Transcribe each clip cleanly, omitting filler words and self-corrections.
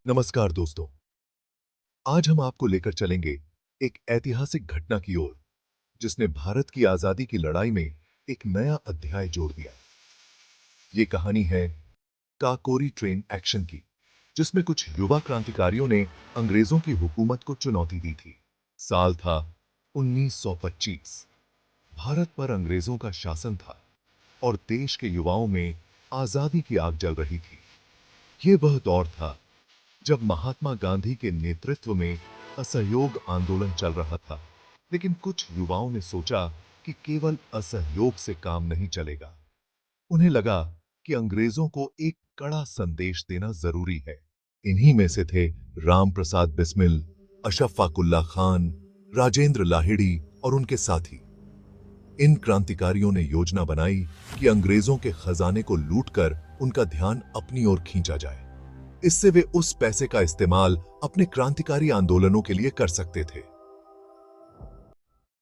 नमस्कार दोस्तों। आज हम आपको लेकर चलेंगे एक ऐतिहासिक घटना की ओर जिसने भारत की आजादी की लड़ाई में एक नया अध्याय जोड़ दिया। ये कहानी है काकोरी ट्रेन एक्शन की, जिसमें कुछ युवा क्रांतिकारियों ने अंग्रेजों की हुकूमत को चुनौती दी थी। साल था 1925। भारत पर अंग्रेजों का शासन था और देश के युवाओं में आजादी की आग जल रही थी। ये वह दौर था जब महात्मा गांधी के नेतृत्व में असहयोग आंदोलन चल रहा था। लेकिन कुछ युवाओं ने सोचा कि केवल असहयोग से काम नहीं चलेगा। उन्हें लगा कि अंग्रेजों को एक कड़ा संदेश देना जरूरी है। इन्हीं में से थे राम प्रसाद बिस्मिल, अशफाक उल्लाह खान, राजेंद्र लाहिड़ी और उनके साथी। इन क्रांतिकारियों ने योजना बनाई कि अंग्रेजों के खजाने को लूटकर उनका ध्यान अपनी ओर खींचा जाए। इससे वे उस पैसे का इस्तेमाल अपने क्रांतिकारी आंदोलनों के लिए कर सकते थे।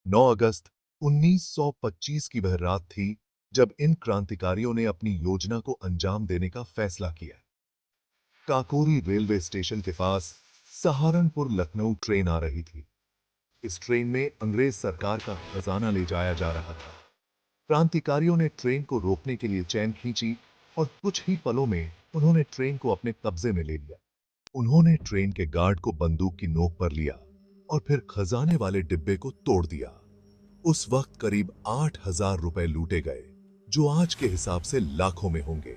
9 अगस्त 1925 की वह रात थी जब इन क्रांतिकारियों ने अपनी योजना को अंजाम देने का फैसला किया। काकोरी रेलवे स्टेशन के पास सहारनपुर लखनऊ ट्रेन आ रही थी। इस ट्रेन में अंग्रेज सरकार का खजाना ले जाया जा रहा था। क्रांतिकारियों ने ट्रेन को रोकने के लिए चैन खींची और कुछ ही पलों में उन्होंने ट्रेन को अपने कब्जे में ले लिया। उन्होंने ट्रेन के गार्ड को बंदूक की नोक पर लिया और फिर खजाने वाले डिब्बे को तोड़ दिया। उस वक्त करीब 8,000 रुपए लूटे गए, जो आज के हिसाब से लाखों में होंगे।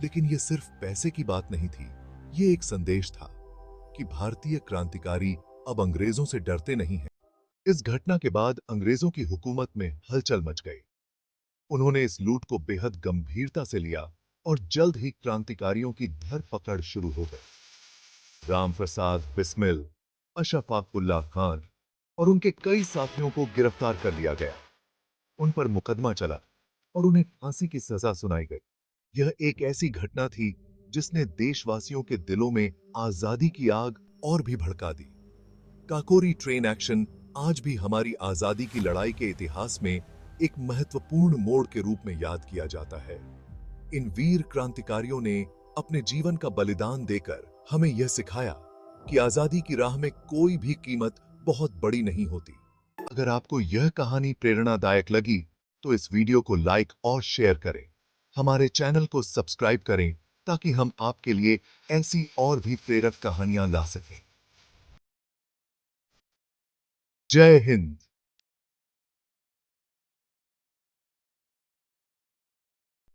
लेकिन यह सिर्फ पैसे की बात नहीं थी, ये एक संदेश था कि भारतीय क्रांतिकारी अब अंग्रेजों से डरते नहीं हैं। इस घटना के बाद अंग्रेजों की हुकूमत में हलचल मच गई। उन्होंने इस लूट को बेहद गंभीरता से लिया और जल्द ही क्रांतिकारियों की धरपकड़ शुरू हो गई। राम प्रसाद बिस्मिल, अशफाक उल्लाह खान और उनके कई साथियों को गिरफ्तार कर लिया गया। उन पर मुकदमा चला और उन्हें फांसी की सजा सुनाई गई। यह एक ऐसी घटना थी जिसने देशवासियों के दिलों में आजादी की आग और भी भड़का दी। काकोरी ट्रेन एक्शन आज भी हमारी आजादी की लड़ाई के इतिहास में एक महत्वपूर्ण मोड़ के रूप में याद किया जाता है। इन वीर क्रांतिकारियों ने अपने जीवन का बलिदान देकर हमें यह सिखाया कि आजादी की राह में कोई भी कीमत बहुत बड़ी नहीं होती। अगर आपको यह कहानी प्रेरणादायक लगी तो इस वीडियो को लाइक और शेयर करें। हमारे चैनल को सब्सक्राइब करें ताकि हम आपके लिए ऐसी और भी प्रेरक कहानियां ला सकें। जय हिंद।